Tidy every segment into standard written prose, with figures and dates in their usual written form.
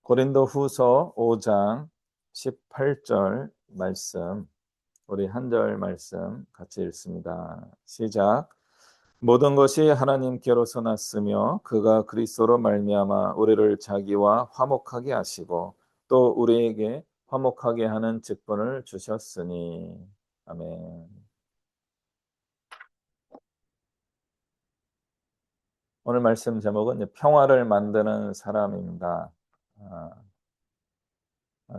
고린도후서 5장 18절 말씀, 우리 한 절 말씀 같이 읽습니다. 시작. 모든 것이 하나님께로서 났으며 그가 그리스도로 말미암아 우리를 자기와 화목하게 하시고 또 우리에게 화목하게 하는 직분을 주셨으니. 아멘. 오늘 말씀 제목은 평화를 만드는 사람입니다. 아,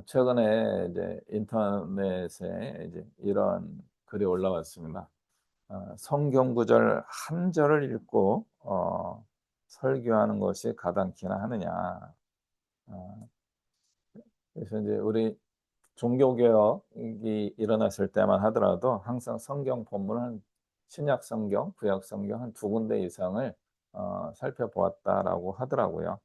최근에 이제 인터넷에 이제 이런 글이 올라왔습니다. 성경 구절 한 절을 읽고 설교하는 것이 가당키나 하느냐. 어, 그래서 이제 우리 종교 개혁이 일어났을 때만 하더라도 항상 성경 본문을 신약 성경, 구약 성경 한 두 군데 이상을 살펴보았다라고 하더라고요.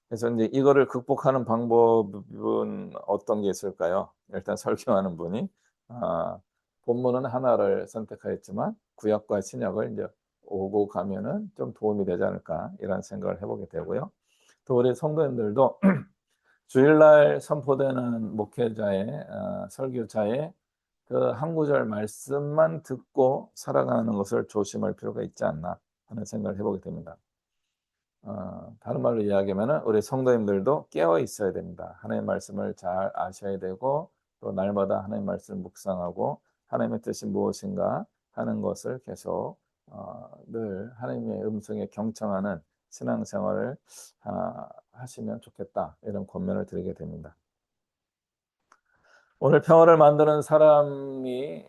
그래서 이제 이거를 극복하는 방법은 어떤 게 있을까요? 일단 설교하는 분이 아, 본문은 하나를 선택하였지만 구약과 신약을 이제 오고 가면은 좀 도움이 되지 않을까 이런 생각을 해보게 되고요. 또 우리 성도님들도 주일날 선포되는 목회자의 설교자의 그 한 구절 말씀만 듣고 살아가는 것을 조심할 필요가 있지 않나 하는 생각을 해보게 됩니다. 다른 말로 이야기하면 우리 성도님들도 깨어 있어야 됩니다. 하나님의 말씀을 잘 아셔야 되고 또 날마다 하나님의 말씀을 묵상하고 하나님의 뜻이 무엇인가 하는 것을 계속 늘 하나님의 음성에 경청하는 신앙생활을 하시면 좋겠다 이런 권면을 드리게 됩니다. 오늘 평화를 만드는 사람이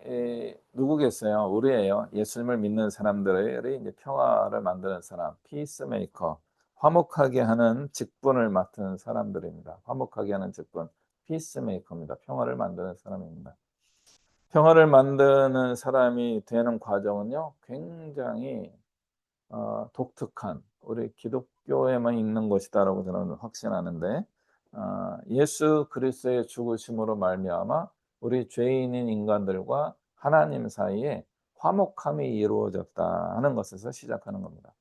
누구겠어요? 우리예요. 예수님을 믿는 사람들의 이제 평화를 만드는 사람, 피스메이커, 화목하게 하는 직분을 맡은 사람들입니다. 화목하게 하는 직분, 피스메이커입니다. 평화를 만드는 사람입니다. 평화를 만드는 사람이 되는 과정은요, 굉장히 독특한 우리 기독교에만 있는 것이다라고 저는 확신하는데 예수 그리스도의 죽으심으로 말미암아 우리 죄인인 인간들과 하나님 사이에 화목함이 이루어졌다 하는 것에서 시작하는 겁니다.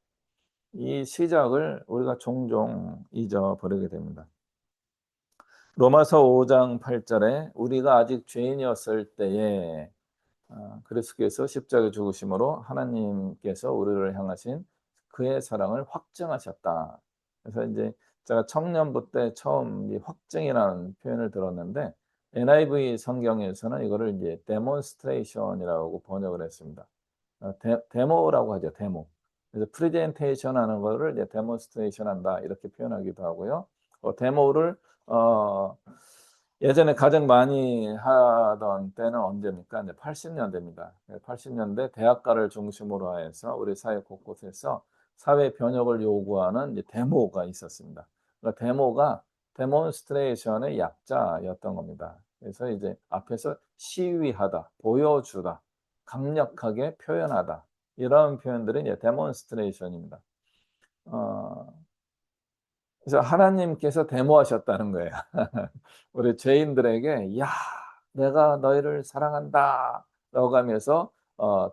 이 시작을 우리가 종종 잊어버리게 됩니다. 로마서 5장 8절에 우리가 아직 죄인이었을 때에 그리스도께서 십자가에 죽으심으로 하나님께서 우리를 향하신 그의 사랑을 확증하셨다. 그래서 이제 제가 청년부 때 처음 이 확증이라는 표현을 들었는데 NIV 성경에서는 이거를 이제 데몬스트레이션이라고 번역을 했습니다. 데모라고 하죠. 데모. 그래서 프레젠테이션 하는 거를 이제 데몬스트레이션 한다 이렇게 표현하기도 하고요. 데모를 어, 예전에 가장 많이 하던 때는 언제입니까? 이제 80년대입니다. 80년대 대학가를 중심으로 해서 우리 사회 곳곳에서 사회 변혁을 요구하는 이제 데모가 있었습니다. 그러니까 데모가 데몬스트레이션의 약자였던 겁니다. 그래서 이제 앞에서 시위하다, 보여주다, 강력하게 표현하다 이런 표현들이 이제 데몬스트레이션입니다. 어, 그래서 하나님께서 데모하셨다는 거예요. 우리 죄인들에게 야, 내가 너희를 사랑한다 라고 하면서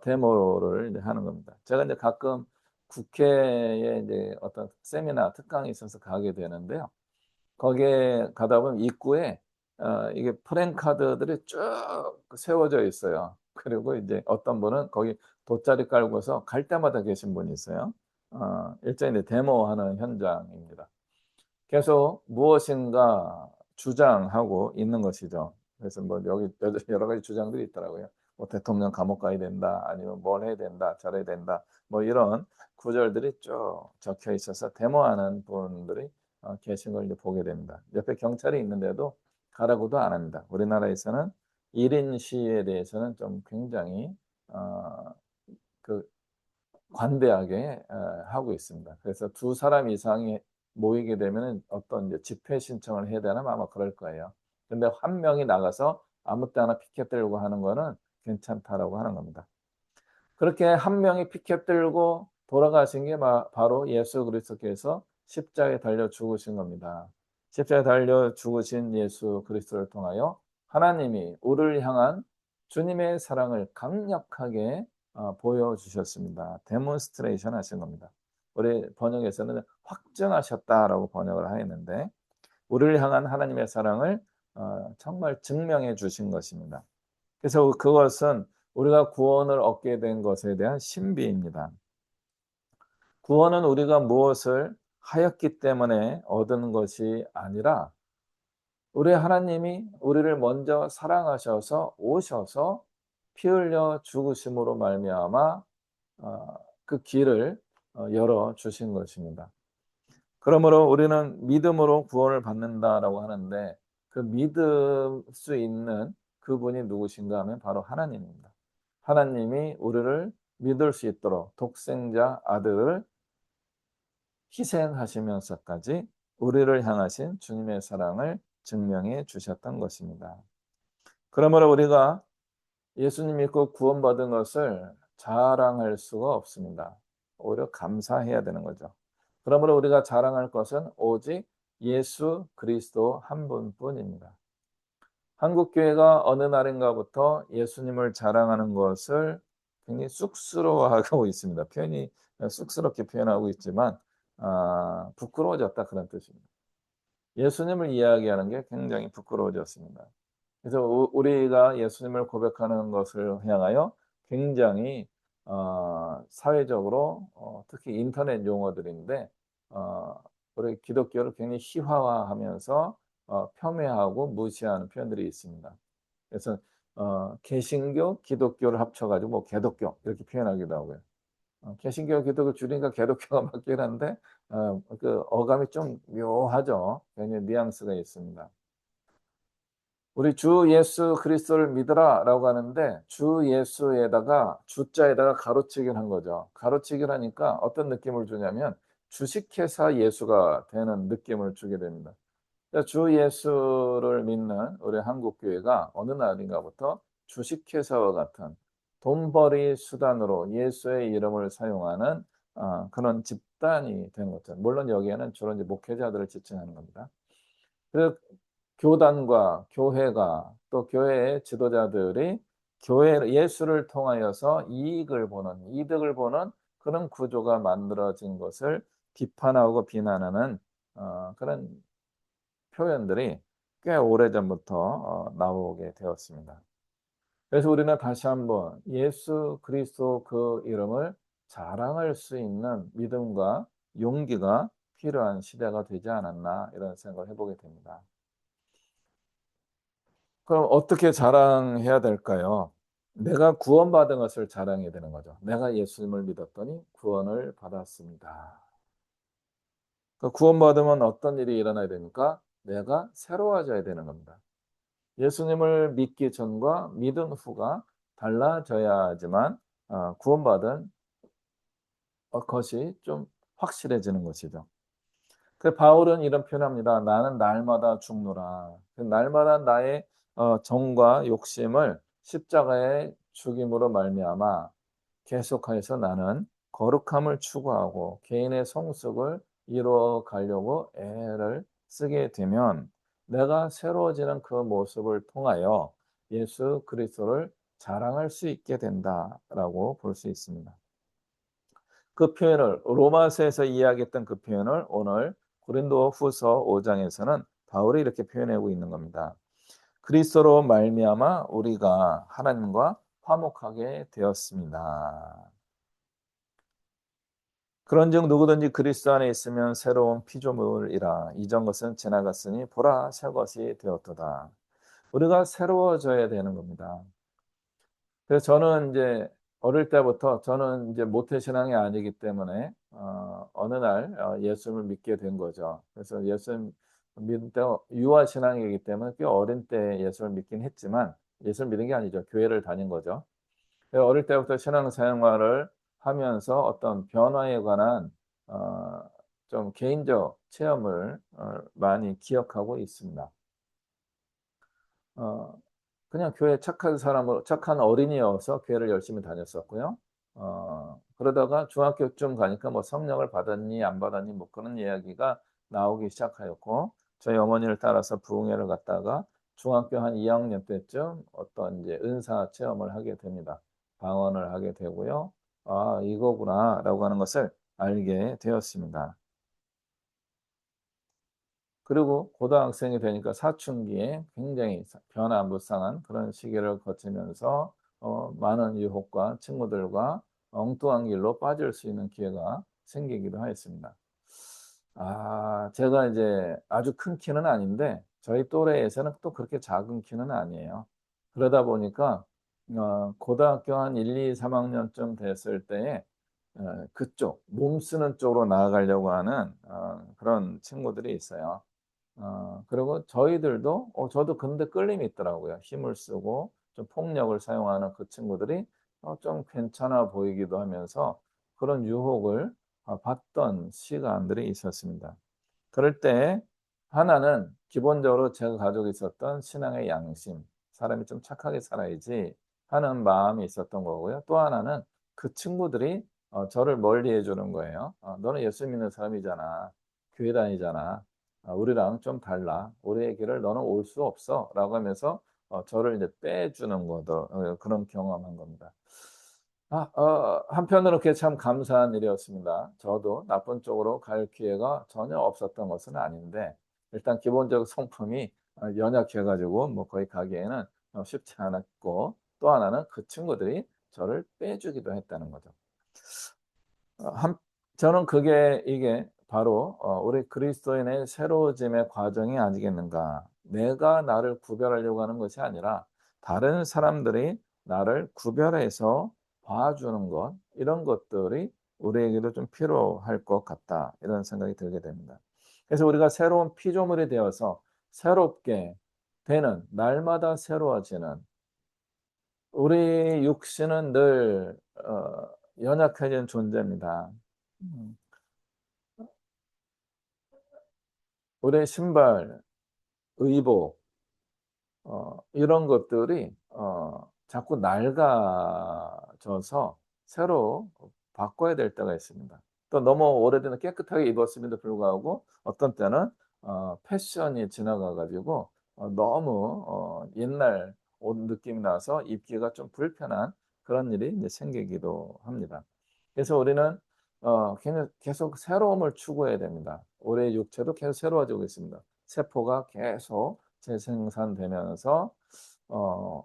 데모를 이제 하는 겁니다. 제가 이제 가끔 국회에 이제 어떤 세미나 특강이 있어서 가게 되는데요. 거기에 가다 보면 입구에 이게 프랜카드들이 쭉 세워져 있어요. 그리고 이제 어떤 분은 거기 돗자리 깔고서 갈 때마다 계신 분이 있어요. 일종의 데모하는 현장입니다. 계속 무엇인가 주장하고 있는 것이죠. 그래서 뭐 여기 여러 가지 주장들이 있더라고요. 뭐 대통령 감옥 가야 된다, 아니면 뭘 해야 된다, 저래야 된다, 뭐 이런 구절들이 쭉 적혀 있어서 데모하는 분들이 계신 걸 이제 보게 됩니다. 옆에 경찰이 있는데도 가라고도 안 합니다. 우리나라에서는 1인 시위에 대해서는 좀 굉장히 그 관대하게 하고 있습니다. 그래서 두 사람 이상이 모이게 되면 어떤 이제 집회 신청을 해야 되나 아마 그럴 거예요. 근데 한 명이 나가서 아무 때나 피켓 들고 하는 거는 괜찮다라고 하는 겁니다. 그렇게 한 명이 피켓 들고 돌아가신 게 바로 예수 그리스도께서 십자가에 달려 죽으신 겁니다. 십자가에 달려 죽으신 예수 그리스도를 통하여 하나님이 우리를 향한 주님의 사랑을 강력하게 보여주셨습니다. 데몬스트레이션 하신 겁니다. 우리 번역에서는 확증하셨다라고 번역을 하였는데 우리를 향한 하나님의 사랑을 정말 증명해 주신 것입니다. 그래서 그것은 우리가 구원을 얻게 된 것에 대한 신비입니다. 구원은 우리가 무엇을 하였기 때문에 얻은 것이 아니라 우리 하나님이 우리를 먼저 사랑하셔서 오셔서 피 흘려 죽으심으로 말미암아 그 길을 열어 주신 것입니다. 그러므로 우리는 믿음으로 구원을 받는다라고 하는데 그 믿을 수 있는 그분이 누구신가 하면 바로 하나님입니다. 하나님이 우리를 믿을 수 있도록 독생자 아들을 희생하시면서까지 우리를 향하신 주님의 사랑을 증명해 주셨던 것입니다. 그러므로 우리가 예수님 믿고 구원받은 것을 자랑할 수가 없습니다. 오히려 감사해야 되는 거죠. 그러므로 우리가 자랑할 것은 오직 예수 그리스도 한 분뿐입니다. 한국 교회가 어느 날인가부터 예수님을 자랑하는 것을 굉장히 쑥스러워하고 있습니다. 표현이 쑥스럽게 표현하고 있지만 부끄러워졌다 그런 뜻입니다. 예수님을 이야기하는 게 굉장히 부끄러워졌습니다. 그래서 우리가 예수님을 고백하는 것을 향하여 굉장히 사회적으로 특히 인터넷 용어들인데 우리 기독교를 굉장히 희화화하면서 폄훼하고 무시하는 표현들이 있습니다. 그래서 개신교, 기독교를 합쳐 가지고 뭐 개독교 이렇게 표현하기도 하고요. 개신교, 기독교 줄이니까 개독교가 맞긴 한데 그 어감이 좀 묘하죠. 굉장히 뉘앙스가 있습니다. 우리 주 예수 그리스도를 믿으라라고 하는데 주 예수에다가 주자에다가 가로치기를 한 거죠. 가로치기를 하니까 어떤 느낌을 주냐면 주식회사 예수가 되는 느낌을 주게 됩니다. 그러니까 주 예수를 믿는 우리 한국 교회가 어느 날인가부터 주식회사와 같은 돈벌이 수단으로 예수의 이름을 사용하는 그런 집단이 된 거죠. 물론 여기에는 주로 이제 목회자들을 지칭하는 겁니다. 그 교단과 교회가 또 교회의 지도자들이 교회 예수를 통하여서 이득을 보는 그런 구조가 만들어진 것을 비판하고 비난하는 그런 표현들이 꽤 오래전부터 나오게 되었습니다. 그래서 우리는 다시 한번 예수 그리스도 그 이름을 자랑할 수 있는 믿음과 용기가 필요한 시대가 되지 않았나 이런 생각을 해 보게 됩니다. 그럼 어떻게 자랑해야 될까요? 내가 구원받은 것을 자랑해야 되는 거죠. 내가 예수님을 믿었더니 구원을 받았습니다. 그 구원받으면 어떤 일이 일어나야 됩니까? 내가 새로워져야 되는 겁니다. 예수님을 믿기 전과 믿은 후가 달라져야지만 구원받은 것이 좀 확실해지는 것이죠. 그 바울은 이런 표현합니다. "나는 날마다 죽노라." 그 날마다 나의 정과 욕심을 십자가의 죽임으로 말미암아 계속해서 나는 거룩함을 추구하고 개인의 성숙을 이루어 가려고 애를 쓰게 되면 내가 새로워지는 그 모습을 통하여 예수 그리스도를 자랑할 수 있게 된다라고 볼 수 있습니다. 그 표현을 로마서에서 이야기했던 그 표현을 오늘 고린도후서 5 장에서는 바울이 이렇게 표현하고 있는 겁니다. 그리스도로 말미암아 우리가 하나님과 화목하게 되었습니다. 그런즉 누구든지 그리스도 안에 있으면 새로운 피조물이라 이전 것은 지나갔으니 보라 새 것이 되었도다. 우리가 새로워져야 되는 겁니다. 그래서 저는 인제 어릴 때부터 저는 인제 모태신앙이 아니기 때문에 어느 날 예수님을 믿게 된 거죠. 그래서 예수님 믿을 때 유아신앙이기 때문에 꽤 어린 때 예수를 믿긴 했지만 예수를 믿은 게 아니죠. 교회를 다닌 거죠. 어릴 때부터 신앙생활을 하면서 어떤 변화에 관한 어 좀 개인적 체험을 많이 기억하고 있습니다. 어 그냥 교회 착한 사람으로 착한 어린이여서 교회를 열심히 다녔었고요. 그러다가 중학교쯤 가니까 뭐 "성령을 받았니 안 받았니?" 뭐 그런 이야기가 나오기 시작하였고 저희 어머니를 따라서 부흥회를 갔다가 중학교 한 2 학년 때쯤 어떤 인제 은사 체험을 하게 됩니다. 방언을 하게 되고요. '아 이거구나.'라고 하는 것을 알게 되었습니다. 그리고 고등학생이 되니까 사춘기에 굉장히 변화무쌍한 그런 시기를 거치면서 많은 유혹과 친구들과 엉뚱한 길로 빠질 수 있는 기회가 생기기도 하였습니다. 제가 이제 아주 큰 키는 아닌데 저희 또래에서는 또 그렇게 작은 키는 아니에요. 그러다 보니까 고등학교 한 1-2-3 학년쯤 됐을 때에 그쪽 몸 쓰는 쪽으로 나아가려고 하는 그런 친구들이 있어요. 그리고 저희들도 저도 근데 끌림이 있더라고요. 힘을 쓰고 좀 폭력을 사용하는 그 친구들이 좀 괜찮아 보이기도 하면서 그런 유혹을 받던 시간들이 있었습니다. 그럴 때 하나는 기본적으로 제가 가지고 있었던 신앙의 양심, '사람이 좀 착하게 살아야지.' 하는 마음이 있었던 거고요. 또 하나는 그 친구들이 저를 멀리해 주는 거예요. "너는 예수 믿는 사람이잖아. 교회 다니잖아. 우리랑 좀 달라. 우리의 길을 너는 올 수 없어."라고 하면서 저를 이제 빼주는 거더 그런 경험한 겁니다. 한편으로 그게 참 감사한 일이었습니다. 저도 나쁜 쪽으로 갈 기회가 전혀 없었던 것은 아닌데 일단 기본적 성품이 연약해 가지고 뭐 거기 가기에는 쉽지 않았고 또 하나는 그 친구들이 저를 빼주기도 했다는 거죠. 한 저는 그게 이게 바로 '우리 그리스도인의 새로워짐의 과정이 아니겠는가.' 내가 나를 구별하려고 하는 것이 아니라 다른 사람들이 나를 구별해서 봐주는 것 이런 것들이 우리에게도 좀 필요할 것 같다. 이런 생각이 들게 됩니다. 그래서 우리가 새로운 피조물이 되어서 새롭게 되는 날마다 새로워지는 우리 육신은 늘 연약해진 존재입니다. 음. 우리의 신발, 의복 이런 것들이 자꾸 낡아져서 새로 바꿔야 될 때가 있습니다. 또 너무 오래된 깨끗하게 입었음에도 불구하고 어떤 때는 패션이 지나가 가지고 너무 옛날 옷 느낌이 나서 입기가 좀 불편한 그런 일이 이제 생기기도 합니다. 그래서 우리는 계속 새로움을 추구해야 됩니다. 우리의 육체도 계속 새로워지고 있습니다. 세포가 계속 재생산되면서 어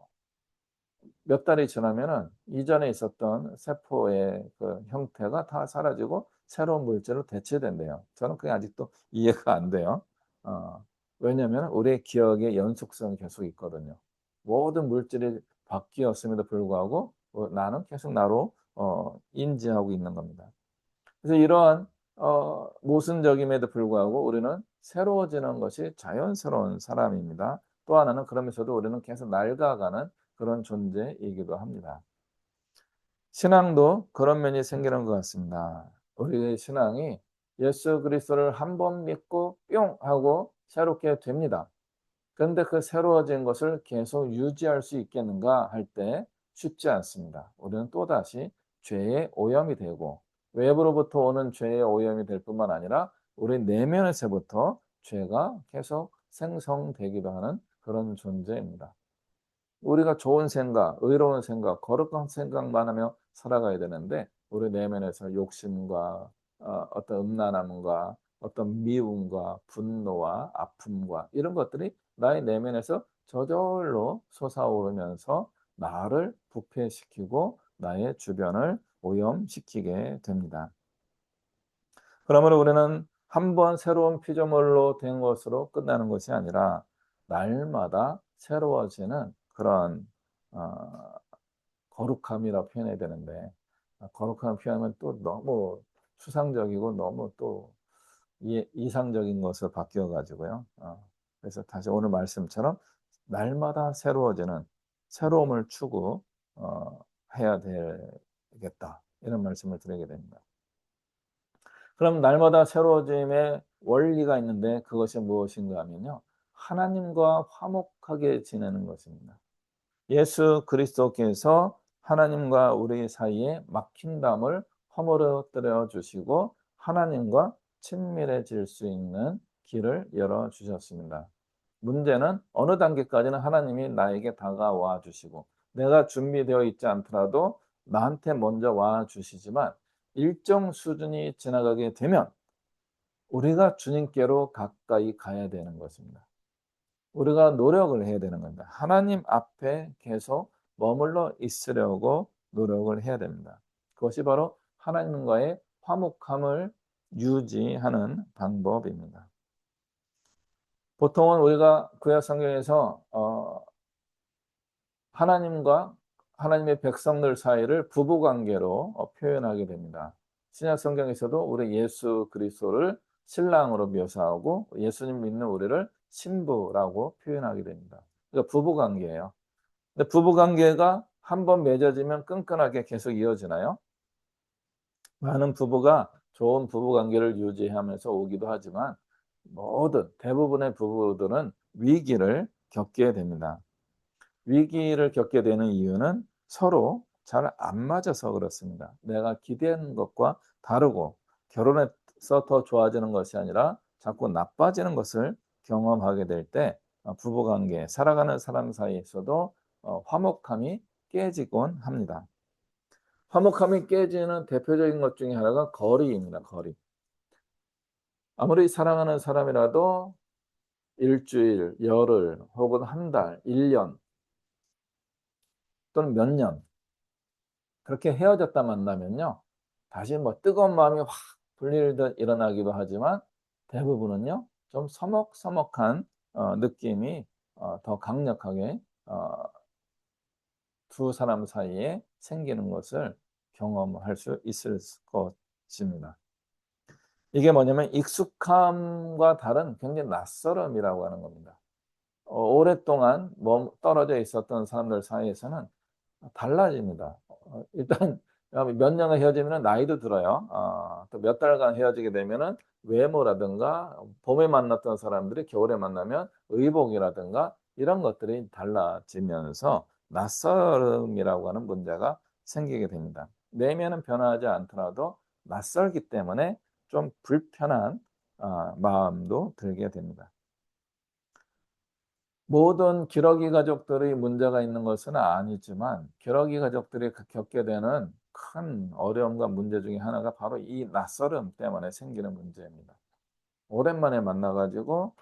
몇 달이 지나면은 이전에 있었던 세포의 그 형태가 다 사라지고 새로운 물질로 대체된대요. 저는 그게 아직도 이해가 안 돼요. 어 왜냐하면 우리의 기억의 연속성이 계속 있거든요. 모든 물질이 바뀌었음에도 불구하고 나는 계속 나로 인지하고 있는 겁니다. 그래서 이러한 모순적임에도 불구하고 우리는 새로워지는 것이 자연스러운 사람입니다. 또 하나는 그러면서도 우리는 계속 낡아가는 그런 존재이기도 합니다. 신앙도 그런 면이 생기는 것 같습니다. 우리의 신앙이 예수 그리스도를 한 번 믿고 뿅 하고 새롭게 됩니다. 그런데 그 새로워진 것을 계속 유지할 수 있겠는가 할 때 쉽지 않습니다. 우리는 또다시 죄의 오염이 되고 외부로부터 오는 죄의 오염이 될 뿐만 아니라 우리 내면에서부터 죄가 계속 생성되기도 하는 그런 존재입니다. 우리가 좋은 생각, 의로운 생각, 거룩한 생각만 하며 살아가야 되는데 우리 내면에서 욕심과 어떤 음란함과 어떤 미움과 분노와 아픔과 이런 것들이 나의 내면에서 저절로 솟아오르면서 나를 부패시키고 나의 주변을 오염시키게 됩니다. 그러므로 우리는 한 번 새로운 피조물로 된 것으로 끝나는 것이 아니라 날마다 새로워지는 그런 어 거룩함이라고 표현해야 되는데 거룩함을 표현하면 또 너무 추상적이고 너무 또 이상적인 것으로 바뀌어 가지고요. 그래서 다시 오늘 말씀처럼 날마다 새로워지는 새로움을 추구 해야 되겠다. 이런 말씀을 드리게 됩니다. 그럼 날마다 새로워짐의 원리가 있는데 그것이 무엇인가 하면요. 하나님과 화목하게 지내는 것입니다. 예수 그리스도께서 하나님과 우리 사이에 막힌 담을 허물어뜨려 주시고 하나님과 친밀해질 수 있는 길을 열어 주셨습니다. 문제는 어느 단계까지는 하나님이 나에게 다가와 주시고 내가 준비되어 있지 않더라도 나한테 먼저 와 주시지만 일정 수준이 지나가게 되면 우리가 주님께로 가까이 가야 되는 것입니다. 우리가 노력을 해야 되는 겁니다. 하나님 앞에 계속 머물러 있으려고 노력을 해야 됩니다. 그것이 바로 하나님과의 화목함을 유지하는 방법입니다. 보통은 우리가 구약 성경에서 하나님과 하나님의 백성들 사이를 부부 관계로 표현하게 됩니다. 신약 성경에서도 우리 예수 그리스도를 신랑으로 묘사하고 예수님 믿는 우리를 신부라고 표현하게 됩니다. 그러니까 부부 관계예요. 근데 부부 관계가 한번 맺어지면 끈끈하게 계속 이어지나요? 많은 부부가 좋은 부부 관계를 유지하면서 오기도 하지만 모든 대부분의 부부들은 위기를 겪게 됩니다. 위기를 겪게 되는 이유는 서로 잘 안 맞아서 그렇습니다. 내가 기대한 것과 다르고 결혼해서 더 좋아지는 것이 아니라 자꾸 나빠지는 것을 경험하게 될 때 부부관계, 살아가는 사람 사이에서도 화목함이 깨지곤 합니다. 화목함이 깨지는 대표적인 것 중에 하나가 거리입니다. 거리. 아무리 사랑하는 사람이라도 일주일, 열흘 혹은 한 달, 1년 또는 몇 년 그렇게 헤어졌다 만나면요. 다시 뭐 뜨거운 마음이 확 불릴듯 일어나기도 하지만 대부분은요. 좀 서먹서먹한 느낌이 더 강력하게 두 사람 사이에 생기는 것을 경험할 수 있을 것입니다. 이게 뭐냐면 익숙함과 다른 굉장히 낯설음이라고 하는 겁니다. 오랫동안 떨어져 있었던 사람들 사이에서는 달라집니다. 일단 몇 년간 헤어지면은 나이도 들어요. 또 몇 달간 헤어지게 되면은 외모라든가 봄에 만났던 사람들이 겨울에 만나면 의복이라든가 이런 것들이 달라지면서 낯설음이라고 하는 문제가 생기게 됩니다. 내면은 변화하지 않더라도 낯설기 때문에 좀 불편한 마음도 들게 됩니다. 모든 기러기 가족들이 문제가 있는 것은 아니지만 기러기 가족들이 겪게 되는 큰 어려움과 문제 중에 하나가 바로 이 낯설음 때문에 생기는 문제입니다. 오랜만에 만나 가지고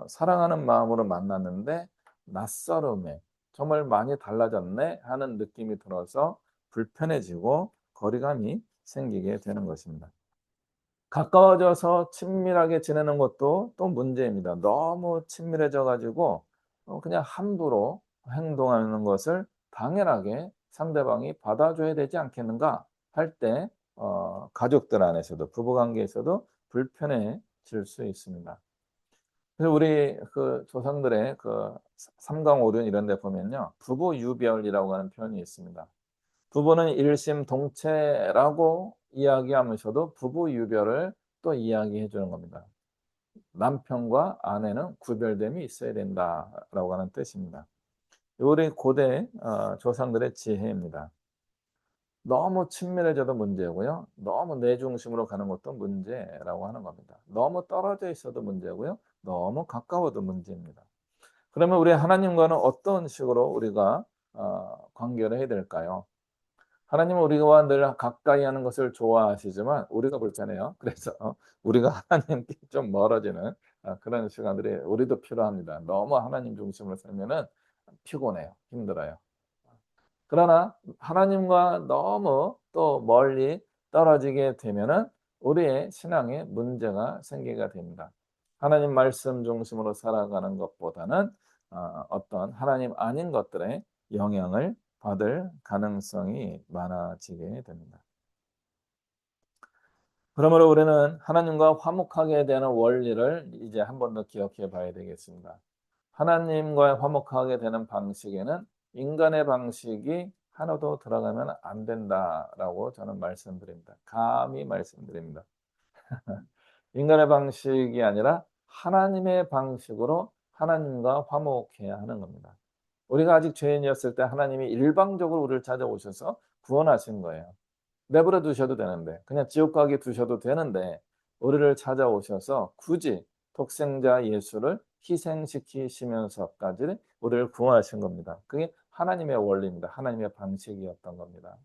사랑하는 마음으로 만났는데 낯설음에 '정말 많이 달라졌네.' 하는 느낌이 들어서 불편해지고 거리감이 생기게 되는 것입니다. 가까워져서 친밀하게 지내는 것도 또 문제입니다. 너무 친밀해져 가지고 그냥 함부로 행동하는 것을 당연하게 상대방이 받아줘야 되지 않겠는가 할 때 가족들 안에서도 부부 관계에서도 불편해질 수 있습니다. 그래서 우리 그 조상들의 그 삼강오륜 이런 데 보면요. 부부 유별이라고 하는 표현이 있습니다. 부부는 일심동체라고 이야기하면서도 부부 유별을 또 이야기해 주는 겁니다. 남편과 아내는 구별됨이 있어야 된다라고 하는 뜻입니다. 우리 고대 조상들의 지혜입니다. 너무 친밀해져도 문제고요. 너무 내 중심으로 가는 것도 문제라고 하는 겁니다. 너무 떨어져 있어도 문제고요. 너무 가까워도 문제입니다. 그러면 우리 하나님과는 어떤 식으로 우리가 관계를 해야 될까요? 하나님은 우리와 늘 가까이 하는 것을 좋아하시지만 우리가 불편해요. 그래서 우리가 하나님께 좀 멀어지는 그런 시간들이 우리도 필요합니다. 너무 하나님 중심으로 살면은 피곤해요. 힘들어요. 그러나 하나님과 너무 또 멀리 떨어지게 되면은 우리의 신앙에 문제가 생기게 됩니다. 하나님 말씀 중심으로 살아가는 것보다는 어떤 하나님 아닌 것들에 영향을 받을 가능성이 많아지게 됩니다. 그러므로 우리는 하나님과 화목하게 되는 원리를 이제 한 번 더 기억해 봐야 되겠습니다. 하나님과 화목하게 되는 방식에는 인간의 방식이 하나도 들어가면 안 된다라고 저는 말씀드립니다. 감히 말씀드립니다. 인간의 방식이 아니라 하나님의 방식으로 하나님과 화목해야 하는 겁니다. 우리가 아직 죄인이었을 때 하나님이 일방적으로 우리를 찾아오셔서 구원하신 거예요. 내버려 두셔도 되는데 그냥 지옥 가게 두셔도 되는데 우리를 찾아오셔서 굳이 독생자 예수를 희생시키시면서까지 우리를 구원하신 겁니다. 그게 하나님의 원리입니다. 하나님의 방식이었던 겁니다.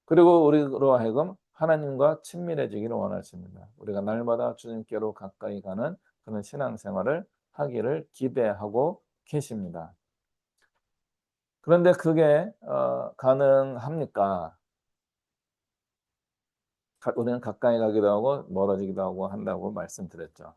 그리고 우리로 하여금 하나님과 친밀해지기를 원하십니다. 우리가 날마다 주님께로 가까이 가는 그런 신앙생활을 하기를 기대하고 계십니다. 그런데 그게 가능합니까? 우리는 가까이 가기도 하고 멀어지기도 하고 한다고 말씀드렸죠.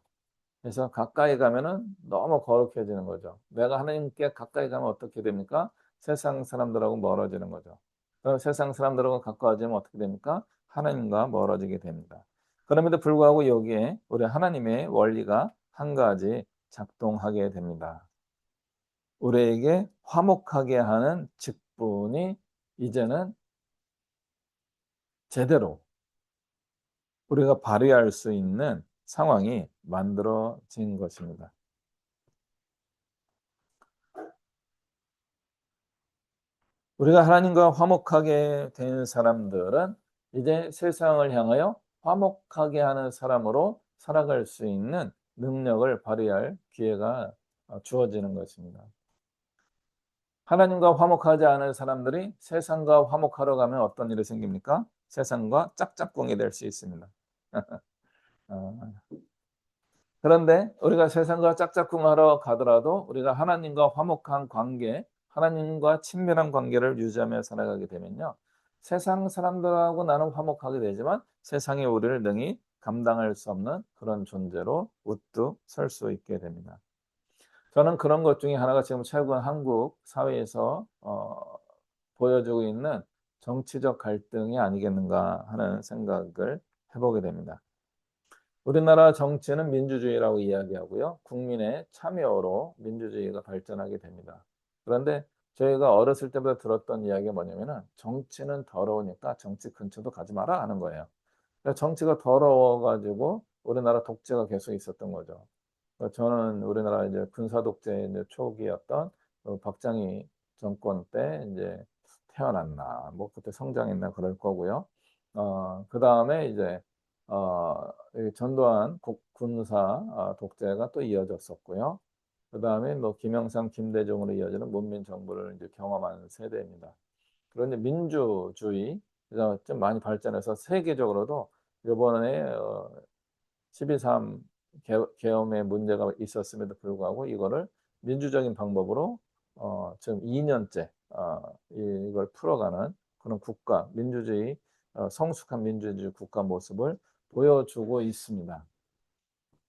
그래서 가까이 가면은 너무 거룩해지는 거죠. 내가 하나님께 가까이 가면 어떻게 됩니까? 세상 사람들하고 멀어지는 거죠. 그럼 세상 사람들하고 가까워지면 어떻게 됩니까? 하나님과 멀어지게 됩니다. 그럼에도 불구하고 여기에 우리 하나님의 원리가 한 가지 작동하게 됩니다. 우리에게 화목하게 하는 직분이 이제는 제대로 우리가 발휘할 수 있는 상황이 만들어진 것입니다. 우리가 하나님과 화목하게 된 사람들은 이제 세상을 향하여 화목하게 하는 사람으로 살아갈 수 있는 능력을 발휘할 기회가 주어지는 것입니다. 하나님과 화목하지 않은 사람들이 세상과 화목하러 가면 어떤 일이 생깁니까? 세상과 짝짝꿍이 될 수 있습니다. 어, 그런데 우리가 세상과 짝짝꿍하러 가더라도 우리가 하나님과 화목한 관계, 하나님과 친밀한 관계를 유지하며 살아가게 되면요. 세상 사람들하고 나는 화목하게 되지만 세상이 우리를 능히 감당할 수 없는 그런 존재로 우뚝 설 수 있게 됩니다. 저는 그런 것 중에 하나가 지금 최근 한국 사회에서 보여주고 있는 정치적 갈등이 아니겠는가 하는 생각을 해보게 됩니다. 우리나라 정치는 민주주의라고 이야기하고요. 국민의 참여로 민주주의가 발전하게 됩니다. 그런데 저희가 어렸을 때부터 들었던 이야기가 뭐냐면은 정치는 더러우니까 정치 근처도 가지 마라 하는 거예요. 그러니까 정치가 더러워 가지고 우리나라 독재가 계속 있었던 거죠. 저는 우리나라 이제 군사 독재 이제 초기였던 박정희 정권 때 이제 태어났나, 뭐 그때 성장했나 그럴 거고요. 그다음에 이제 이 전두환 군사 독재가 또 이어졌었고요. 그다음에 뭐 김영삼, 김대중으로 이어지는 문민 정부를 이제 경험한 세대입니다. 그런데 민주주의가 좀 많이 발전해서 세계적으로도 이번에 12.3 계엄의 문제가 있었음에도 불구하고 이거를 민주적인 방법으로 지금 2년째 이걸 풀어가는 그런 국가 민주주의 성숙한 민주주의 국가 모습을 보여주고 있습니다.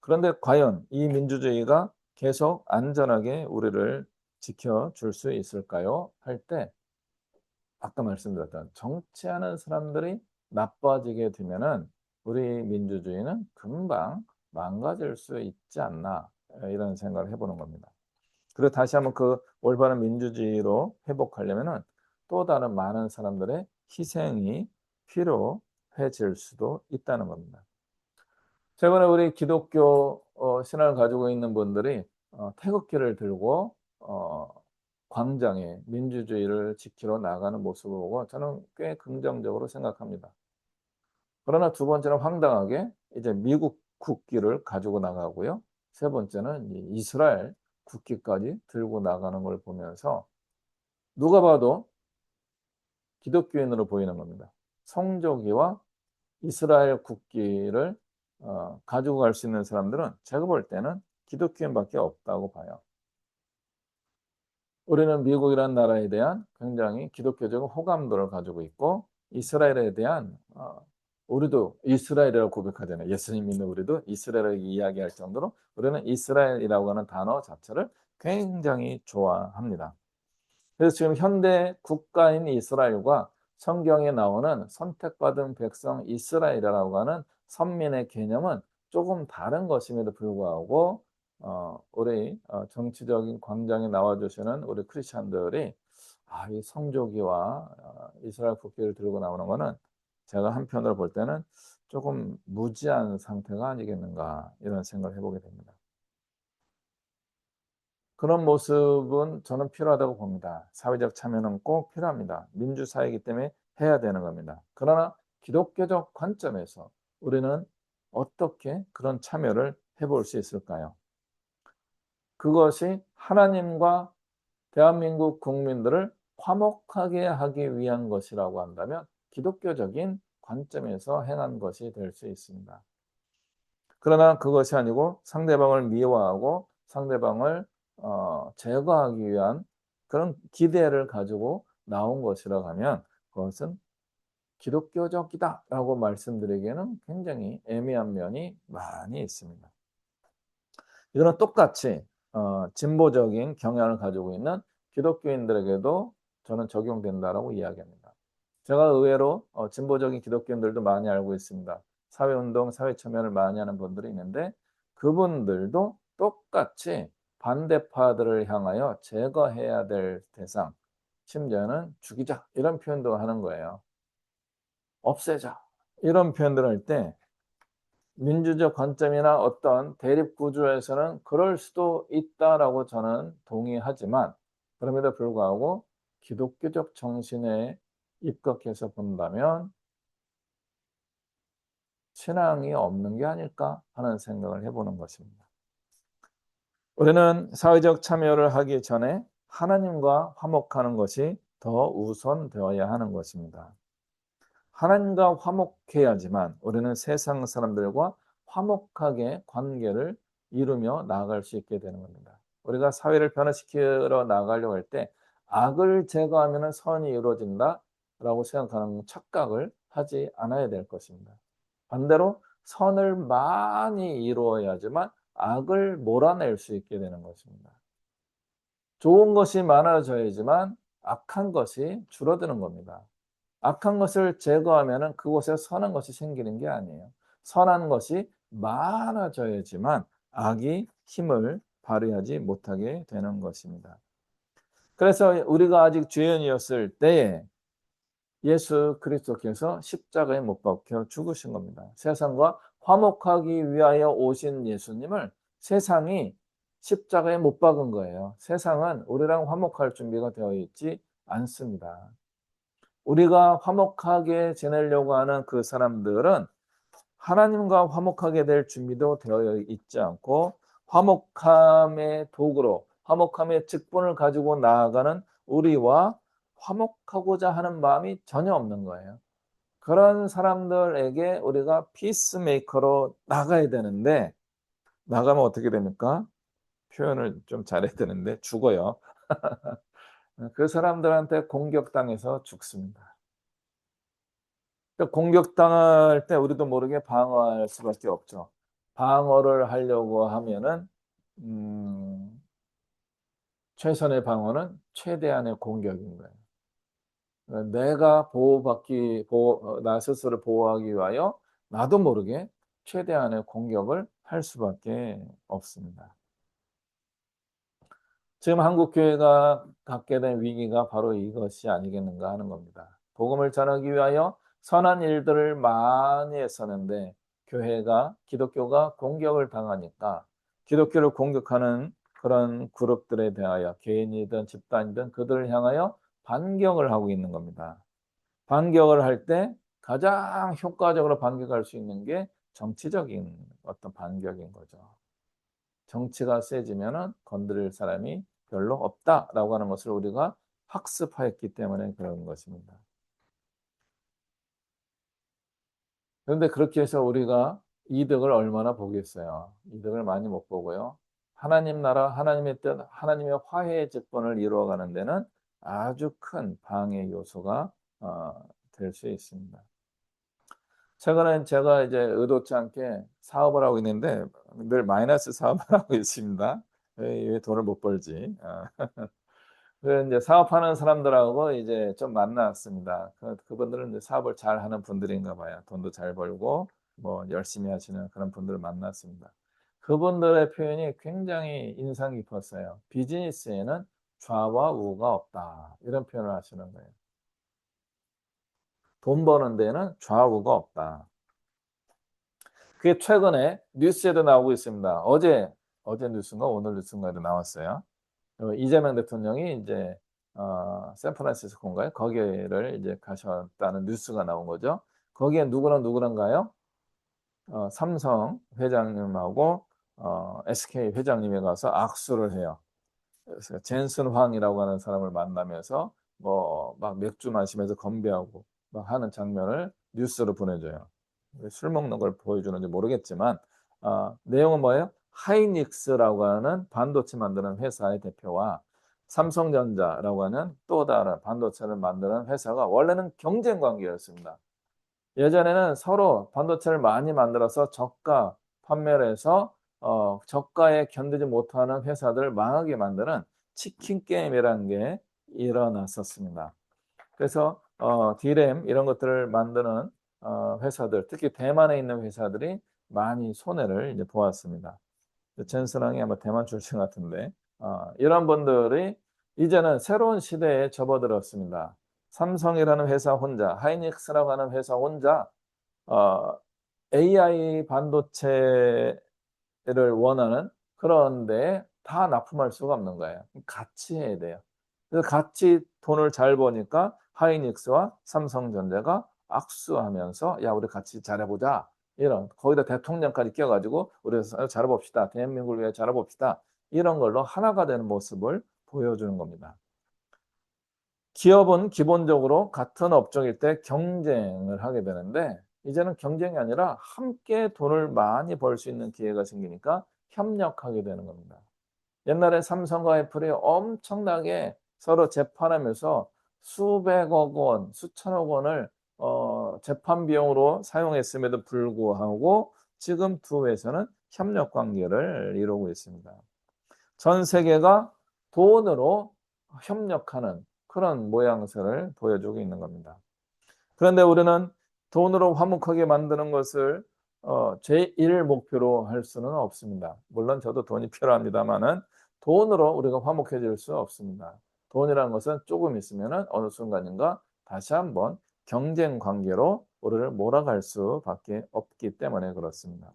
그런데 과연 이 민주주의가 계속 안전하게 우리를 지켜줄 수 있을까요? 할 때 아까 말씀드렸던 정치하는 사람들이 나빠지게 되면은 우리 민주주의는 금방 망가질 수 있지 않나 이런 생각을 해보는 겁니다. 그리고 다시 한번 그 올바른 민주주의로 회복하려면은 또 다른 많은 사람들의 희생이 필요해질 수도 있다는 겁니다. 최근에 우리 기독교 신앙을 가지고 있는 분들이 태극기를 들고 광장에 민주주의를 지키러 나가는 모습을 보고 저는 꽤 긍정적으로 생각합니다. 그러나 두 번째는 황당하게 이제 미국 국기를 가지고 나가고요. 세 번째는 이스라엘 국기까지 들고 나가는 걸 보면서 누가 봐도 기독교인으로 보이는 겁니다. 성조기와 이스라엘 국기를 가지고 갈 수 있는 사람들은 제가 볼 때는 기독교인밖에 없다고 봐요. 우리는 미국이라는 나라에 대한 굉장히 기독교적 호감도를 가지고 있고 이스라엘에 대한 우리도 이스라엘이라고 고백하잖아요. 예수님 믿는 우리도 이스라엘을 이야기할 정도로 우리는 이스라엘이라고 하는 단어 자체를 굉장히 좋아합니다. 그래서 지금 현대 국가인 이스라엘과 성경에 나오는 선택받은 백성 이스라엘이라고 하는 선민의 개념은 조금 다른 것임에도 불구하고 우리 정치적인 광장에 나와주시는 우리 크리스찬들이 이 성조기와 이스라엘 국기를 들고 나오는 것은 제가 한편으로 볼 때는 조금 무지한 상태가 아니겠는가 이런 생각을 해보게 됩니다. 그런 모습은 저는 필요하다고 봅니다. 사회적 참여는 꼭 필요합니다. 민주사회이기 때문에 해야 되는 겁니다. 그러나 기독교적 관점에서 우리는 어떻게 그런 참여를 해볼 수 있을까요? 그것이 하나님과 대한민국 국민들을 화목하게 하기 위한 것이라고 한다면 기독교적인 관점에서 행한 것이 될 수 있습니다. 그러나 그것이 아니고 상대방을 미워하고 상대방을 제거하기 위한 그런 기대를 가지고 나온 것이라고 하면 그것은 기독교적이다라고 말씀드리기에는 굉장히 애매한 면이 많이 있습니다. 이거는 똑같이 진보적인 경향을 가지고 있는 기독교인들에게도 저는 적용된다라고 이야기합니다. 제가 의외로 진보적인 기독교인들도 많이 알고 있습니다. 사회운동, 사회참여를 많이 하는 분들이 있는데 그분들도 똑같이 반대파들을 향하여 제거해야 될 대상, 심지어는 죽이자 이런 표현도 하는 거예요. 없애자 이런 표현들을 할 때 민주적 관점이나 어떤 대립 구조에서는 그럴 수도 있다라고 저는 동의하지만 그럼에도 불구하고 기독교적 정신에 입각해서 본다면 '신앙이 없는 게 아닐까?' 하는 생각을 해 보는 것입니다. 우리는 사회적 참여를 하기 전에 하나님과 화목하는 것이 더 우선되어야 하는 것입니다. 하나님과 화목해야지만 우리는 세상 사람들과 화목하게 관계를 이루며 나아갈 수 있게 되는 겁니다. 우리가 사회를 변화시키러 나가려고 할 때 악을 제거하면 선이 이루어진다라고 생각하는 착각을 하지 않아야 될 것입니다. 반대로 선을 많이 이루어야지만 악을 몰아낼 수 있게 되는 것입니다. 좋은 것이 많아져야지만 악한 것이 줄어드는 겁니다. 악한 것을 제거하면은 그곳에 선한 것이 생기는 게 아니에요. 선한 것이 많아져야지만 악이 힘을 발휘하지 못하게 되는 것입니다. 그래서 우리가 아직 죄인이었을 때에 예수 그리스도께서 십자가에 못 박혀 죽으신 겁니다. 세상과 화목하기 위하여 오신 예수님을 세상이 십자가에 못 박은 거예요. 세상은 우리랑 화목할 준비가 되어 있지 않습니다. 우리가 화목하게 지내려고 하는 그 사람들은 하나님과 화목하게 될 준비도 되어 있지 않고 화목함의 도구로 화목함의 직분을 가지고 나아가는 우리와 화목하고자 하는 마음이 전혀 없는 거예요. 그런 사람들에게 우리가 피스메이커로 나가야 되는데 나가면 어떻게 됩니까? 표현을 좀 잘해야 되는데 죽어요. 그 사람들한테 공격당해서 죽습니다. 공격당할 때 우리도 모르게 방어할 수밖에 없죠. 방어를 하려고 하면은 음 최선의 방어는 최대한의 공격인 거예요. 내가 나 스스로를 보호하기 위하여 나도 모르게 최대한의 공격을 할 수밖에 없습니다. 지금 한국 교회가 갖게 된 위기가 바로 이것이 아니겠는가 하는 겁니다. 복음을 전하기 위하여 선한 일들을 많이 했었는데 교회가 기독교가 공격을 당하니까 기독교를 공격하는 그런 그룹들에 대하여 개인이든 집단이든 그들을 향하여 반격을 하고 있는 겁니다. 반격을 할 때 가장 효과적으로 반격할 수 있는 게 정치적인 어떤 반격인 거죠. 정치가 세지면은 건드릴 사람이 별로 없다라고 하는 것을 우리가 학습하였기 때문에 그런 것입니다. 그런데 그렇게 해서 우리가 이득을 얼마나 보겠어요. 이득을 많이 못 보고요. 하나님 나라, 하나님의 뜻, 하나님의 화해의 직분을 이루어가는 데는 아주 큰 방해 요소가 될 수 있습니다. 최근에 제가 이제 의도치 않게 사업을 하고 있는데 늘 마이너스 사업을 하고 있습니다. 왜 돈을 못 벌지? 그래서 인제 사업하는 사람들하고 이제 좀 만났습니다. 그분들은 이제 사업을 잘하는 분들인가 봐요. 돈도 잘 벌고 뭐 열심히 하시는 그런 분들을 만났습니다. 그분들의 표현이 굉장히 인상 깊었어요. "비즈니스에는 좌와 우가 없다." 이런 표현을 하시는 거예요. "돈 버는 데에는 좌우가 없다." 그게 최근에 뉴스에도 나오고 있습니다. 어제 뉴스인가 오늘 뉴스인가에도 나왔어요. 이재명 대통령이 인제 샌프란시스코인가요? 거기를 이제 가셨다는 뉴스가 나온 거죠. 거기에 누구랑 누구랑가요? 삼성 회장님하고 SK 회장님이 가서 악수를 해요. 그래서 젠슨 황이라고 하는 사람을 만나면서 뭐 막 맥주 마시면서 건배하고 막 하는 장면을 뉴스로 보내줘요. 술 먹는 걸 보여주는지 모르겠지만 내용은 뭐예요? 하이닉스라고 하는 반도체 만드는 회사의 대표와 삼성전자라고 하는 또 다른 반도체를 만드는 회사가 원래는 경쟁 관계였습니다. 예전에는 서로 반도체를 많이 만들어서 저가 판매를 해서 저가에 견디지 못하는 회사들을 망하게 만드는 치킨 게임이라는 게 일어났었습니다. 그래서 D램 이런 것들을 만드는 회사들, 특히 대만에 있는 회사들이 많이 손해를 이제 보았습니다. 젠슨항이 아마 대만 출신 같은데 이런 분들이 이제는 새로운 시대에 접어들었습니다. 삼성이라는 회사 혼자, 하이닉스라고 하는 회사 혼자 어 AI 반도체를 원하는 그런데 다 납품할 수가 없는 거예요. 같이 해야 돼요. 그래서 같이 돈을 잘 버니까 하이닉스와 삼성전자가 악수하면서 "야 우리 같이 잘해 보자." 이런 거기다 대통령까지 끼워 가지고 "우리 잘해 봅시다. 대한민국을 위해 잘해 봅시다." 이런 걸로 하나가 되는 모습을 보여주는 겁니다. 기업은 기본적으로 같은 업종일 때 경쟁을 하게 되는데 이제는 경쟁이 아니라 함께 돈을 많이 벌 수 있는 기회가 생기니까 협력하게 되는 겁니다. 옛날에 삼성과 애플이 엄청나게 서로 재판하면서 수백억 원, 수천억 원을 재판 비용으로 사용했음에도 불구하고 지금 두 회사는 협력 관계를 이루고 있습니다. 전 세계가 돈으로 협력하는 그런 모양새를 보여주고 있는 겁니다. 그런데 우리는 돈으로 화목하게 만드는 것을 제1 목표로 할 수는 없습니다. 물론 저도 돈이 필요합니다마는 돈으로 우리가 화목해질 수 없습니다. 돈이라는 것은 조금 있으면은 어느 순간인가 다시 한번 경쟁 관계로 우리를 몰아갈 수밖에 없기 때문에 그렇습니다.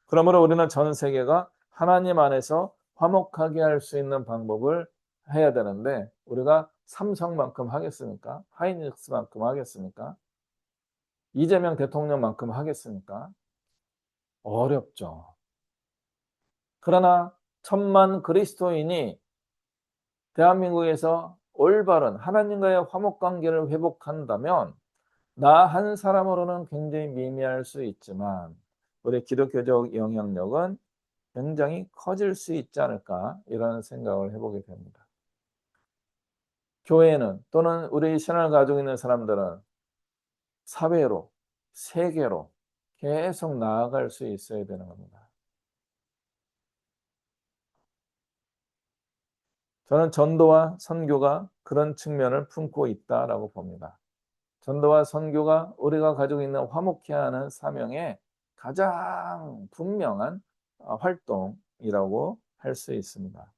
그러므로 우리는 전 세계가 하나님 안에서 화목하게 할 수 있는 방법을 해야 되는데 우리가 삼성만큼 하겠습니까? 하이닉스만큼 하겠습니까? 이재명 대통령만큼 하겠습니까? 어렵죠. 그러나 천만 그리스도인이 대한민국에서 올바른 하나님과의 화목 관계를 회복한다면 나 한 사람으로는 굉장히 미미할 수 있지만 우리 기독교적 영향력은 굉장히 커질 수 있지 않을까 이런 생각을 해보게 됩니다. 교회는 또는 우리 신앙을 가지고 있는 사람들은 사회로, 세계로 계속 나아갈 수 있어야 되는 겁니다. 저는 전도와 선교가 그런 측면을 품고 있다라고 봅니다. 전도와 선교가 우리가 가지고 있는 화목케 하는 사명의 가장 분명한 활동이라고 할 수 있습니다.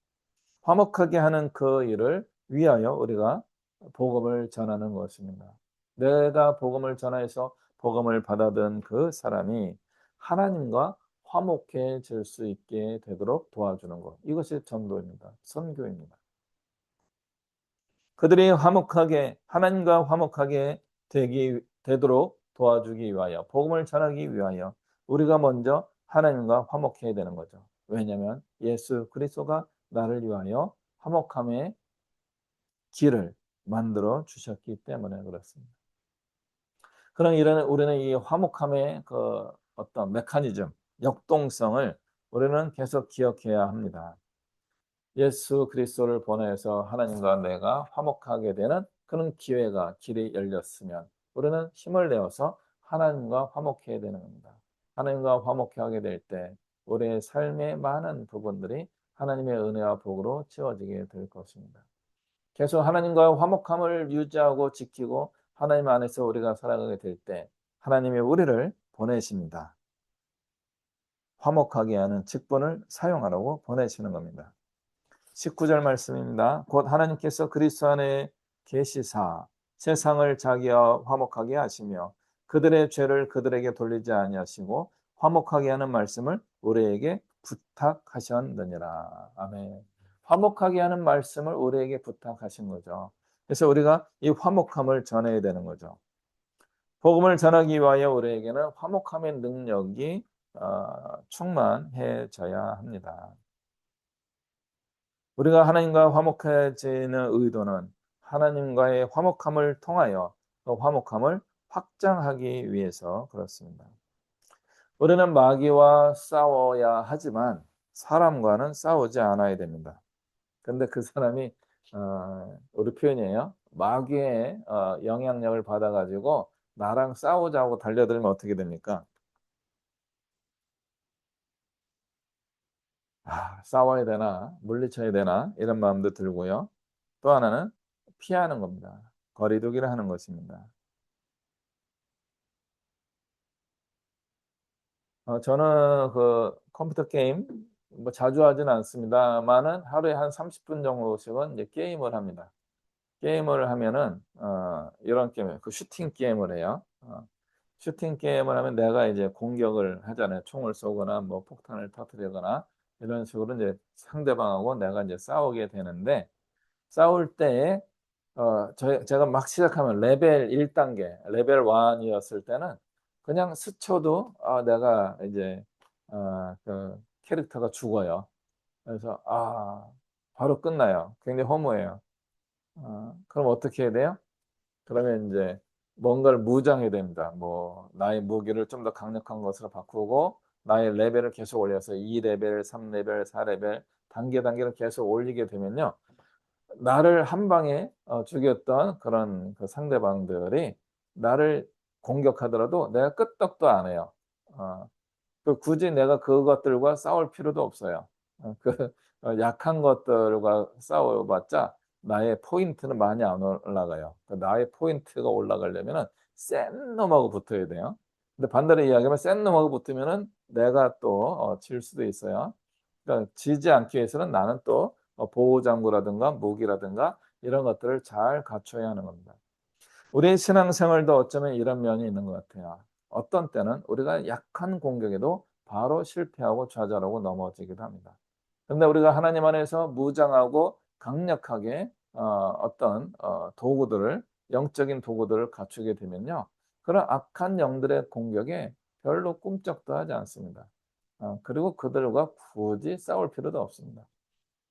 화목하게 하는 그 일을 위하여 우리가 복음을 전하는 것입니다. 내가 복음을 전하여서 복음을 받아든 그 사람이 하나님과 화목해질 수 있게 되도록 도와주는 것. 이것이 전도입니다. 선교입니다. 그들이 화목하게 하나님과 화목하게 되도록 도와주기 위하여 복음을 전하기 위하여 우리가 먼저 하나님과 화목해야 되는 거죠. 왜냐하면 예수 그리스도가 나를 위하여 화목함의 길을 만들어 주셨기 때문에 그렇습니다. 그럼 이런 우리는 이 화목함의 그 어떤 메커니즘, 역동성을 우리는 계속 기억해야 합니다. 예수 그리스도를 보내서 하나님과 내가 화목하게 되는 그런 기회가 길이 열렸으면 우리는 힘을 내어서 하나님과 화목해야 되는 겁니다. 하나님과 화목하게 될 때 우리의 삶의 많은 부분들이 하나님의 은혜와 복으로 채워지게 될 것입니다. 계속 하나님과 화목함을 유지하고 지키고 하나님 안에서 우리가 살아가게 될 때 하나님이 우리를 보내십니다. 화목하게 하는 직분을 사용하라고 보내시는 겁니다. 19절 말씀입니다. 곧 하나님께서 그리스도 안에 계시사 세상을 자기와 화목하게 하시며 그들의 죄를 그들에게 돌리지 아니하시고 화목하게 하는 말씀을 우리에게 부탁하셨느니라. 아멘. 화목하게 하는 말씀을 우리에게 부탁하신 거죠. 그래서 우리가 이 화목함을 전해야 되는 거죠. 복음을 전하기 위하여 우리에게는 화목함의 능력이 충만해져야 합니다. 우리가 하나님과 화목해지는 의도는 하나님과의 화목함을 통하여 그 화목함을 확장하기 위해서 그렇습니다. 우리는 마귀와 싸워야 하지만 사람과는 싸우지 않아야 됩니다. 근데 그 사람이 우리 표현이에요. 마귀의 영향력을 받아 가지고 나랑 싸우자고 달려들면 어떻게 됩니까? 싸워야 되나? 물리쳐야 되나? 이런 마음도 들고요. 또 하나는 피하는 겁니다. 거리 두기를 하는 것입니다. 저는 그 컴퓨터 게임 뭐 자주 하지는 않습니다만은 하루에 한 30분 정도씩은 이제 게임을 합니다. 게임을 하면은 이런 게임이에요. 그 슈팅 게임을 해요. 슈팅 게임을 하면 내가 이제 공격을 하잖아요. 총을 쏘거나 뭐 폭탄을 터뜨리거나 이런 식으로 이제 상대방하고 내가 이제 싸우게 되는데 싸울 때에 제가 막 시작하면 레벨 1 단계 레벨 1 이었을 때는 그냥 스쳐도 내가 이제 그 캐릭터가 죽어요. 그래서 바로 끝나요. 굉장히 허무해요. 그럼 어떻게 해야 돼요? 그러면 인제 뭔가를 무장해야 됩니다. 뭐 나의 무기를 좀 더 강력한 것으로 바꾸고 나의 레벨을 계속 올려서 2 레벨, 3 레벨, 4 레벨 단계를 계속 올리게 되면요. 나를 한 방에 죽였던 그런 그 상대방들이 나를 공격하더라도 내가 끄떡도 안 해요. 어 굳이 내가 그것들과 싸울 필요도 없어요. 그 약한 것들과 싸워 봤자 나의 포인트는 많이 안 올라가요. 나의 포인트가 올라가려면은 센 놈하고 붙어야 돼요. 근데 반대로 이야기하면 센 놈하고 붙으면은 내가 또 질 수도 있어요. 그러니까 지지 않기 위해서는 나는 또 보호 장구라든가 무기라든가 이런 것들을 잘 갖춰야 하는 겁니다. 우리의 신앙생활도 어쩌면 이런 면이 있는 것 같아요. 어떤 때는 우리가 약한 공격에도 바로 실패하고 좌절하고 넘어지기도 합니다. 근데 우리가 하나님 안에서 무장하고 강력하게 어떤 도구들을 영적인 도구들을 갖추게 되면요. 그런 악한 영들의 공격에 별로 꿈쩍도 하지 않습니다. 그리고 그들과 굳이 싸울 필요도 없습니다.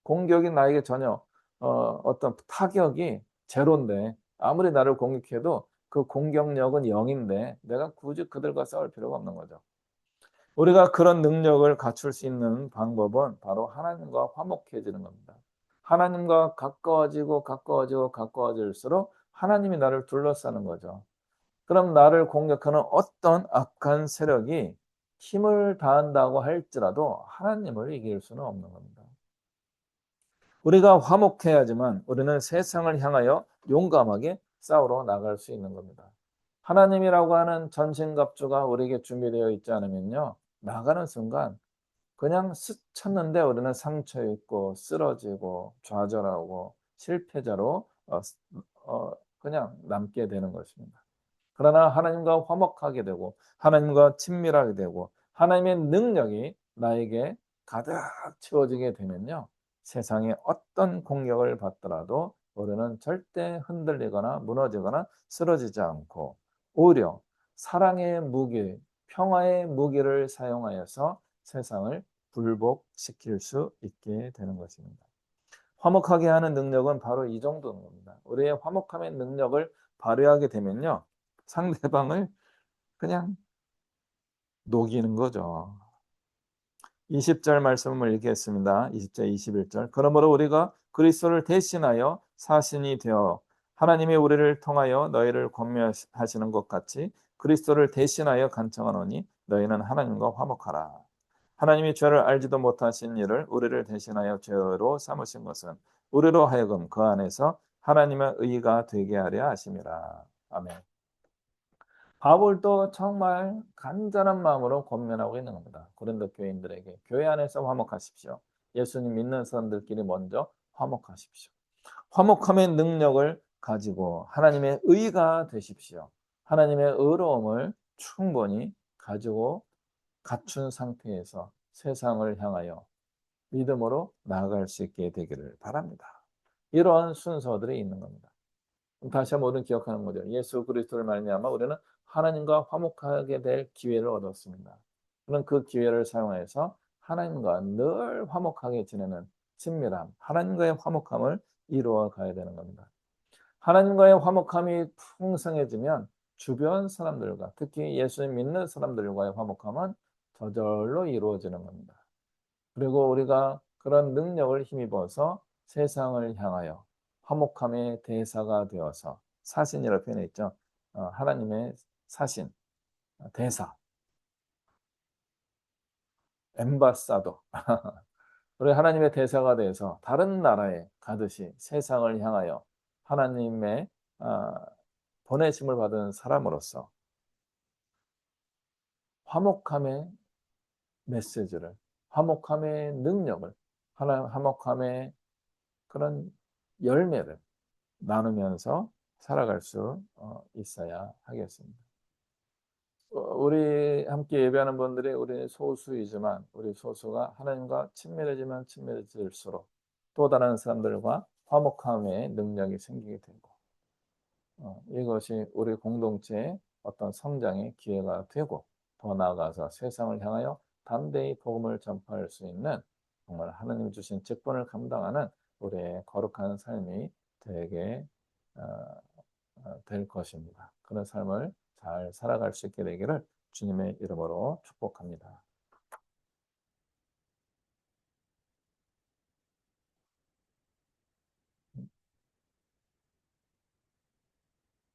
공격이 나에게 전혀 어떤 타격이 제로인데 아무리 나를 공격해도 그 공격력은 0 인데 내가 굳이 그들과 싸울 필요가 없는 거죠. 우리가 그런 능력을 갖출 수 있는 방법은 바로 하나님과 화목해지는 겁니다. 하나님과 가까워질수록 하나님이 나를 둘러싸는 거죠. 그럼 나를 공격하는 어떤 악한 세력이 힘을 다한다고 할지라도 하나님을 이길 수는 없는 겁니다. 우리가 화목해야지만 우리는 세상을 향하여 용감하게 싸우러 나갈 수 있는 겁니다. 하나님이라고 하는 전신갑주가 우리에게 준비되어 있지 않으면요. 나가는 순간 그냥 스쳤는데 우리는 상처 입고 쓰러지고 좌절하고 실패자로 그냥 남게 되는 것입니다. 그러나 하나님과 화목하게 되고 하나님과 친밀하게 되고 하나님의 능력이 나에게 가득 채워지게 되면요. 세상에 어떤 공격을 받더라도 우리는 절대 흔들리거나 무너지거나 쓰러지지 않고 오히려 사랑의 무기, 평화의 무기를 사용하여서 세상을 굴복시킬 수 있게 되는 것입니다. 화목하게 하는 능력은 바로 이 정도인 겁니다. 우리의 화목함의 능력을 발휘하게 되면요. 상대방을 그냥 녹이는 거죠. 20절 말씀을 읽겠습니다. 20절, 21절. 그러므로 우리가 그리스도를 대신하여 사신이 되어 하나님이 우리를 통하여 너희를 권면하시는 것 같이 그리스도를 대신하여 간청하노니 너희는 하나님과 화목하라. 하나님이 죄를 알지도 못하신 일을 우리를 대신하여 죄로 삼으신 것은 우리로 하여금 그 안에서 하나님의 의가 되게 하려 하심이라. 아멘. 바울도 정말 간절한 마음으로 권면하고 있는 겁니다. 고린도 교인들에게 교회 안에서 화목하십시오. 예수님 믿는 사람들끼리 먼저 화목하십시오. 화목함의 능력을 가지고 하나님의 의가 되십시오. 하나님의 의로움을 충분히 가지고 갖춘 상태에서 세상을 향하여 믿음으로 나아갈 수 있게 되기를 바랍니다. 이러한 순서들이 있는 겁니다. 다시 한번 우리는 기억하는 거죠. 예수 그리스도를 말미암아 우리는 하나님과 화목하게 될 기회를 얻었습니다. 그런 그 기회를 사용해서 하나님과 늘 화목하게 지내는 친밀함, 하나님과의 화목함을 이루어 가야 되는 겁니다. 하나님과의 화목함이 풍성해지면 주변 사람들과 특히 예수님 믿는 사람들과의 화목함은 저절로 이루어지는 겁니다. 그리고 우리가 그런 능력을 힘입어서 세상을 향하여 화목함의 대사가 되어서 사신이라고 표현했죠. 하나님의 사신, 대사, 엠바사더. 우리 하나님의 대사가 돼서 다른 나라에 가듯이 세상을 향하여 하나님의 아, 보내심을 받은 사람으로서 화목함의 메시지를, 화목함의 능력을, 화목함의 그런 열매를 나누면서 살아갈 수 있어야 하겠습니다. 우리 함께 예배하는 분들이 우리 소수이지만 우리 소수가 하나님과 친밀해지면 친밀해질수록 또 다른 사람들과 화목함의 능력이 생기게 되고 이것이 우리 공동체의 어떤 성장의 기회가 되고 더 나아가서 세상을 향하여 담대히 복음을 전파할 수 있는 정말 하나님 주신 직분을 감당하는 우리의 거룩한 삶이 되게 될 것입니다. 그런 삶을 잘 살아갈 수 있게 되기를 주님의 이름으로 축복합니다.